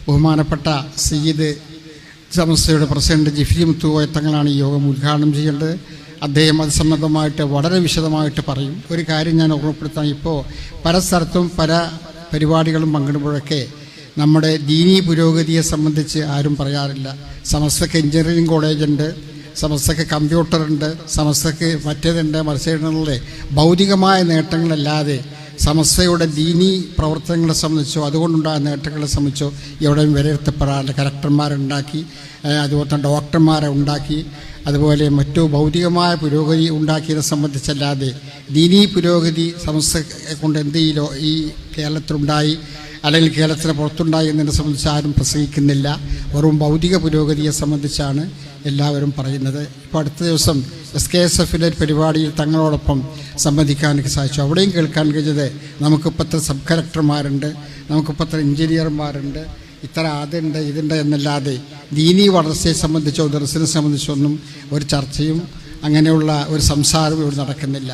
ബഹുമാനപ്പെട്ട സയ്യിദ് സമസ്തയുടെ പ്രസിഡന്റ് ജിഫ്രി മുത്തുകോയ തങ്ങളാണ് ഈ യോഗം ഉദ്ഘാടനം ചെയ്യേണ്ടത്. അദ്ദേഹം അത് സംബന്ധമായിട്ട് വളരെ വിശദമായിട്ട് പറയും. ഒരു കാര്യം ഞാൻ ഓർമ്മപ്പെടുത്താം, ഇപ്പോൾ പല സ്ഥലത്തും പല പരിപാടികളും പങ്കിടുമ്പോഴൊക്കെ നമ്മുടെ ദീനീ പുരോഗതിയെ സംബന്ധിച്ച് ആരും പറയാറില്ല. സമസ്തക്ക് എഞ്ചിനീയറിംഗ് കോളേജുണ്ട്, സമസ്തക്ക് കമ്പ്യൂട്ടറുണ്ട്, സമസ്തക്ക് മറ്റേതുണ്ട്, മറിച്ചുള്ള ഭൗതികമായ നേട്ടങ്ങളല്ലാതെ സമസ്തയുടെ ദീനീ പ്രവർത്തനങ്ങളെ സംബന്ധിച്ചോ അതുകൊണ്ടുണ്ടായ നേട്ടങ്ങളെ സംബന്ധിച്ചോ എവിടെയും വിലയിരുത്തപ്പെടാറില്ല. കലക്ടർമാരുണ്ടാക്കി, അതുപോലെ തന്നെ ഡോക്ടർമാരെ ഉണ്ടാക്കി, അതുപോലെ മറ്റു ഭൗതികമായ പുരോഗതി ഉണ്ടാക്കിയതിനെ സംബന്ധിച്ചല്ലാതെ ദീനീ പുരോഗതി സമസ്തയെ കൊണ്ട് ഈ കേരളത്തിലുണ്ടായി അല്ലെങ്കിൽ കേരളത്തിന് പുറത്തുണ്ടായി എന്നതിനെ സംബന്ധിച്ച് ആരും പ്രസംഗിക്കുന്നില്ല. വെറും ഭൗതിക പുരോഗതിയെ സംബന്ധിച്ചാണ് എല്ലാവരും പറയുന്നത്. ഇപ്പോൾ അടുത്ത ദിവസം SKSF-ലെ പരിപാടിയിൽ തങ്ങളോടൊപ്പം സംബന്ധിക്കാൻ എനിക്ക് സാധിച്ചു. അവിടെയും കേൾക്കാൻ കഴിഞ്ഞത് നമുക്കിപ്പോഴത്തെ സബ് കളക്ടർമാരുണ്ട്, നമുക്കിപ്പോഴത്തെ എഞ്ചിനീയർമാരുണ്ട്, ഇത്ര അതുണ്ട് ഇതുണ്ട് എന്നല്ലാതെ ദീനീ വളർച്ചയെ സംബന്ധിച്ചോ ദർശനെ സംബന്ധിച്ചോ ഒന്നും ഒരു ചർച്ചയും അങ്ങനെയുള്ള ഒരു സംസാരവും ഇവിടെ നടക്കുന്നില്ല.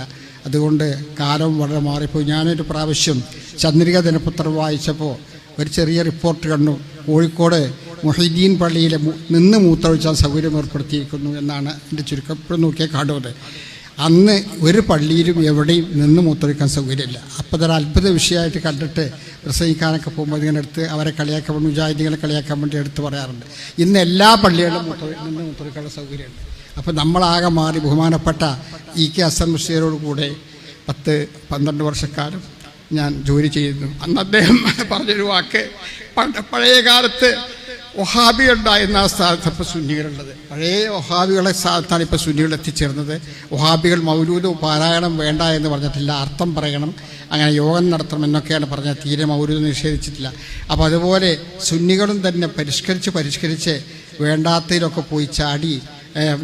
അതുകൊണ്ട് കാലം വളരെ മാറിപ്പോയി. ഞാനൊരു പ്രാവശ്യം ചന്ദ്രിക ദിനപത്രം വായിച്ചപ്പോൾ ഒരു ചെറിയ റിപ്പോർട്ട് കണ്ടു. കോഴിക്കോട് മുഹീദ്ദീൻ പള്ളിയിൽ നിന്ന് മൂത്രമൊഴിച്ചാൽ സൗകര്യം ഏർപ്പെടുത്തിയിരിക്കുന്നു എന്നാണ് എൻ്റെ ചുരുക്കം. എപ്പോഴും നോക്കിയാൽ കാണുന്നത്. അന്ന് ഒരു പള്ളിയിലും എവിടെയും നിന്ന് മൂത്രമൊഴിക്കാൻ സൗകര്യമില്ല. അപ്പോൾ അതൊരു അത്ഭുത വിഷയമായിട്ട് കണ്ടിട്ട് പ്രസംഗിക്കാനൊക്കെ പോകുമ്പോൾ ഇങ്ങനെ എടുത്ത് അവരെ കളിയാക്കാൻ വേണ്ടി, മുജാഹിദീകളെ കളിയാക്കാൻ വേണ്ടി എടുത്ത് പറയാറുണ്ട്. ഇന്ന് എല്ലാ പള്ളികളിലും നിന്ന് മൂത്രമൊഴിക്കാനുള്ള സൗകര്യമുണ്ട്. അപ്പോൾ നമ്മളാകെ മാറി. ബഹുമാനപ്പെട്ട EK ഹസൻ മുസ്ലിയാരോട് കൂടെ 10-12 വർഷക്കാലം ഞാൻ ജോലി ചെയ്യുന്നു. അന്ന് അദ്ദേഹം പറഞ്ഞൊരു വാക്ക്, പഴയ കാലത്ത് വഹാബി ഉണ്ടായിരുന്ന ആ സ്ഥാനത്ത് ഇപ്പോൾ സുന്നികളുള്ളത്. പഴയ വഹാബികളെ സ്ഥാനത്താണ് ഇപ്പോൾ സുന്നികൾ എത്തിച്ചേർന്നത്. വഹാബികൾ മൗലൂദ് പാരായണം വേണ്ട എന്ന് പറഞ്ഞിട്ടില്ല, അർത്ഥം പറയണം, അങ്ങനെ യോഗം നടത്തണം എന്നൊക്കെയാണ് പറഞ്ഞത്. തീരെ മൗലൂദ് നിഷേധിച്ചിട്ടില്ല. അപ്പോൾ അതുപോലെ സുന്നികളും തന്നെ പരിഷ്കരിച്ച് വേണ്ടാത്തതിലൊക്കെ പോയി ചാടി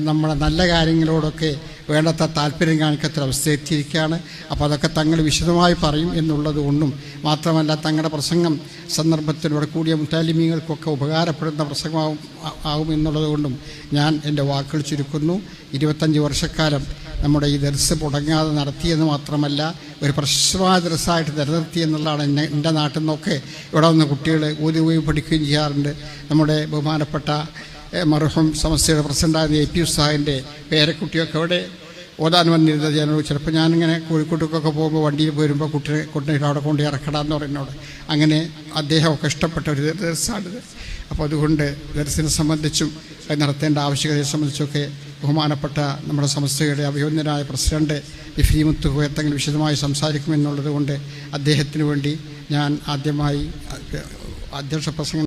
നമ്മുടെ നല്ല കാര്യങ്ങളോടൊക്കെ വേണ്ടത്ര താല്പര്യം കാണിക്കാത്തൊരവസ്ഥ എത്തിയിരിക്കുകയാണ്. അപ്പോൾ അതൊക്കെ തങ്ങൾ വിശദമായി പറയും എന്നുള്ളത് കൊണ്ടും മാത്രമല്ല തങ്ങളുടെ പ്രസംഗം സന്ദർഭത്തിലൂടെ കൂടിയ മുത്താലിമീങ്ങൾക്കൊക്കെ ഉപകാരപ്പെടുന്ന പ്രസംഗമാവും എന്നുള്ളത് കൊണ്ടും ഞാൻ എൻ്റെ വാക്കുകൾ ചുരുക്കുന്നു. 25 വർഷക്കാലം നമ്മുടെ ഈ ദർസ് മുടങ്ങാതെ നടത്തിയെന്ന് മാത്രമല്ല ഒരു പ്രശസ്തമായ ദർസായിട്ട് നിലനിർത്തി എന്നുള്ളതാണ്. എൻ്റെ നാട്ടിൽ നിന്നൊക്കെ ഇവിടെ വന്ന കുട്ടികൾ ഓതി പഠിക്കുകയും ചെയ്യാറുണ്ട്. നമ്മുടെ ബഹുമാനപ്പെട്ട മർഹൂം സമസ്തയുടെ പ്രസിഡൻ്റായ AP ഉസ്താദിൻ്റെ പേരക്കുട്ടിയൊക്കെ അവിടെ ഓതാൻ വന്നിരുന്നത്. ചിലപ്പോൾ ഞാനിങ്ങനെ കോഴിക്കോട്ടേക്കൊക്കെ പോകുമ്പോൾ വണ്ടിയിൽ പോരുമ്പോൾ കുട്ടിയെ കൊണ്ടുപോയിട്ട് അവിടെ കൊണ്ട് ഇറക്കടാന്ന് പറയുന്നോട്. അങ്ങനെ അദ്ദേഹമൊക്കെ ഇഷ്ടപ്പെട്ട ഒരു ദർസാണിത്. അപ്പോൾ അതുകൊണ്ട് ദർസിനെ സംബന്ധിച്ചും നടത്തേണ്ട ആവശ്യകതയെ സംബന്ധിച്ചൊക്കെ ബഹുമാനപ്പെട്ട നമ്മുടെ സമസ്തയുടെ അഭിനന്ദനായ പ്രസിഡന്റ് ജിഫ്രി മുത്തുകോയ തങ്ങൾ വിശദമായി സംസാരിക്കുമെന്നുള്ളത് കൊണ്ട് അദ്ദേഹത്തിന് വേണ്ടി ഞാൻ ആദ്യമായി അധ്യക്ഷ പ്രസംഗം